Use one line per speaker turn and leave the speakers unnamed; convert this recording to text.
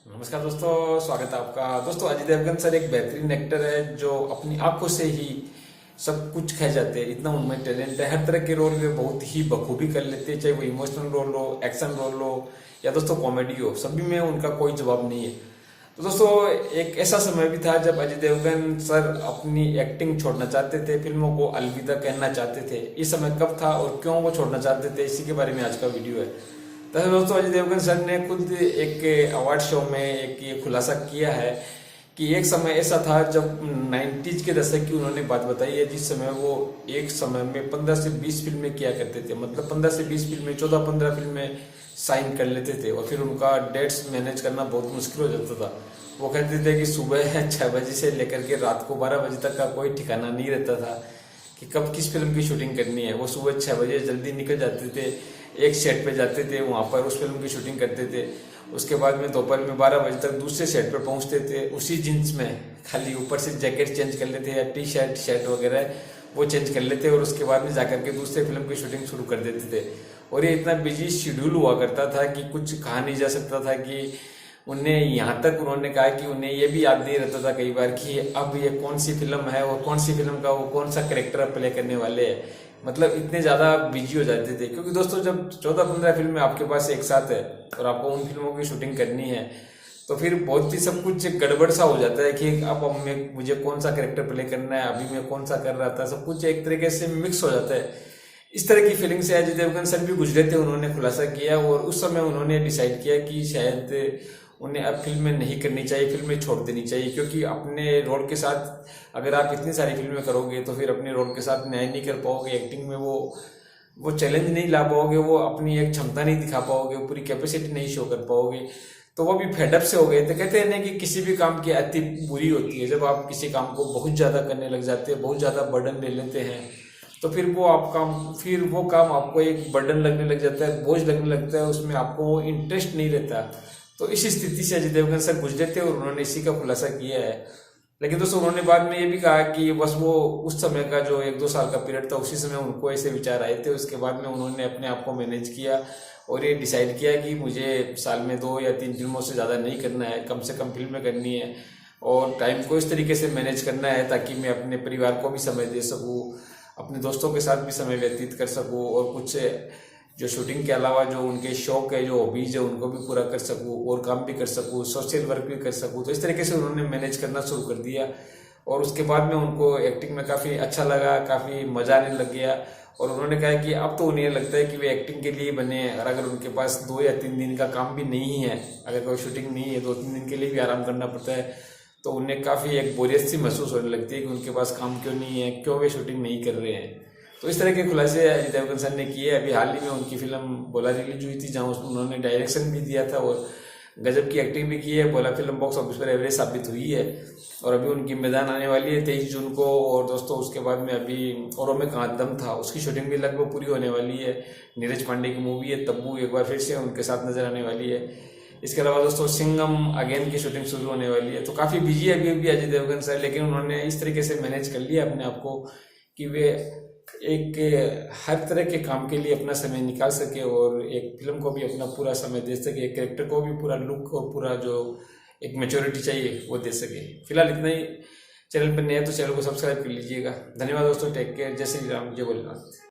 नमस्कार दोस्तों, स्वागत है आपका। दोस्तों, अजय देवगन सर एक बेहतरीन एक्टर है जो अपनी आंखों से ही सब कुछ खा जाते हैं। इतना उनमें टैलेंट है, हर तरह के रोल वे बहुत ही बखूबी कर लेते हैं, चाहे वो इमोशनल रोल हो, एक्शन रोल हो या दोस्तों कॉमेडी हो, सभी में उनका कोई जवाब नहीं है। तो दोस्तों, एक ऐसा समय भी था जब अजय देवगन सर अपनी एक्टिंग छोड़ना चाहते थे, फिल्मों को अलविदा कहना चाहते थे। इस समय कब था और क्यों वो छोड़ना चाहते थे, इसी के बारे में आज का वीडियो है। तो दोस्तों, अजय देवगन सर ने खुद एक अवार्ड शो में एक ये खुलासा किया है कि एक समय ऐसा था जब 90s के दशक की उन्होंने बात बताई है, जिस समय वो एक समय में 15 से 20 फिल्में किया करते थे। मतलब 15 से 20 फिल्में, 14-15 फिल्में साइन कर लेते थे और फिर उनका डेट्स मैनेज करना बहुत मुश्किल हो जाता था। वो कहते थे कि सुबह 6 बजे से लेकर के रात को 12 बजे तक का कोई ठिकाना नहीं रहता था कि कब किस फिल्म की शूटिंग करनी है। वो सुबह 6 बजे जल्दी निकल जाते थे, एक सेट पे जाते थे, वहाँ पर उस फिल्म की शूटिंग करते थे। उसके बाद में दोपहर में 12 बजे तक दूसरे सेट पर पहुँचते थे। उसी जीन्स में खाली ऊपर से जैकेट चेंज कर लेते या टी शर्ट शर्ट वगैरह वो चेंज कर लेते और उसके बाद में जाकर के दूसरे फिल्म की शूटिंग शुरू कर देते थे। और ये इतना बिजी शेड्यूल हुआ करता था कि कुछ कहा नहीं जा सकता था कि उन्हें, यहाँ तक उन्होंने कहा कि उन्हें ये भी याद नहीं रहता था कई बार कि अब ये कौन सी फिल्म है और कौन सी फिल्म का वो कौन सा कैरेक्टर प्ले करने वाले हैं। मतलब इतने ज़्यादा बिजी हो जाते थे, क्योंकि दोस्तों जब 14-15 फिल्में आपके पास एक साथ है और आपको उन फिल्मों की शूटिंग करनी है, तो फिर बहुत ही सब कुछ गड़बड़ सा हो जाता है कि अब मुझे कौन सा कैरेक्टर प्ले करना है, अभी मैं कौन सा कर रहा था, सब कुछ एक तरीके से मिक्स हो जाता है। इस तरह की फीलिंग से अजय देवगन सर भी गुजरे थे, उन्होंने खुलासा किया और उस समय उन्होंने डिसाइड किया कि शायद उन्हें अब फिल्में नहीं करनी चाहिए, फिल्में छोड़ देनी चाहिए। क्योंकि अपने रोल के साथ अगर आप इतनी सारी फिल्में करोगे तो फिर अपने रोल के साथ न्याय नहीं कर पाओगे, एक्टिंग में वो चैलेंज नहीं ला पाओगे, वो अपनी एक क्षमता नहीं दिखा पाओगे, पूरी कैपेसिटी नहीं शो कर पाओगे। तो वो भी फेडअप से हो गए थे। कहते हैं ना कि किसी भी काम की अति बुरी होती है। जब आप किसी काम को बहुत ज़्यादा करने लग जाते हैं, बहुत ज़्यादा बर्डन ले लेते हैं, तो फिर वो काम आपको एक बर्डन लगने लग जाता है, बोझ लगने लगता है, उसमें आपको इंटरेस्ट नहीं रहता। तो इस स्थिति से अजय देवगन सर गुजरे थे और उन्होंने इसी का खुलासा किया है। लेकिन दोस्तों, उन्होंने बाद में ये भी कहा कि बस वो उस समय का जो 1-2 साल का पीरियड था, उसी समय उनको ऐसे विचार आए थे। उसके बाद में उन्होंने अपने आप को मैनेज किया और ये डिसाइड किया कि मुझे साल में 2 या 3 फिल्मों से ज़्यादा नहीं करना है, कम से कम फिल्में करनी है और टाइम को इस तरीके से मैनेज करना है ताकि मैं अपने परिवार को भी समय दे सकूँ, अपने दोस्तों के साथ भी समय व्यतीत कर सकूँ और कुछ जो शूटिंग के अलावा जो उनके शौक है, जो हॉबीज है, उनको भी पूरा कर सकूँ और काम भी कर सकूँ, सोशल वर्क भी कर सकूँ। तो इस तरीके से उन्होंने मैनेज करना शुरू कर दिया और उसके बाद में उनको एक्टिंग में काफ़ी अच्छा लगा, काफ़ी मज़ा आने लग गया। और उन्होंने कहा कि अब तो उन्हें लगता है कि वे एक्टिंग के लिए बने हैं और अगर उनके पास 2 या 3 दिन का काम भी नहीं है, अगर कोई शूटिंग नहीं है, 2-3 दिन के लिए भी आराम करना पड़ता है, तो उन्हें काफ़ी एक बोरियत सी महसूस होने लगती है कि उनके पास काम क्यों नहीं है, क्यों वे शूटिंग नहीं कर रहे हैं। तो इस तरह के खुलासे अजय देवगन सर ने किए। अभी हाल ही में उनकी फिल्म बोला रिलीज हुई थी, जहाँ उन्होंने डायरेक्शन भी दिया था और गजब की एक्टिंग भी की है। बोला फिल्म बॉक्स ऑफिस पर एवरेज साबित हुई है और अभी उनकी मैदान आने वाली है 23 जून को। और दोस्तों, उसके बाद में अभी औरों में कहाँ दम था, उसकी शूटिंग भी लगभग पूरी होने वाली है। नीरज पांडे की मूवी है तब्बू, एक बार फिर से उनके साथ नजर आने वाली है। इसके अलावा दोस्तों, सिंघम अगेन की शूटिंग शुरू होने वाली है। तो काफ़ी बिजी है अभी भी अजय देवगन सर, लेकिन उन्होंने इस तरीके से मैनेज कर लिया अपने आप को कि वे एक हर तरह के काम के लिए अपना समय निकाल सके और एक फिल्म को भी अपना पूरा समय दे सके, एक कैरेक्टर को भी पूरा लुक और पूरा जो एक मैच्योरिटी चाहिए वो दे सके। फिलहाल इतना ही। चैनल पर नया तो चैनल को सब्सक्राइब कर लीजिएगा। धन्यवाद दोस्तों, टेक केयर, जय श्री राम, जय भोलेनाथ।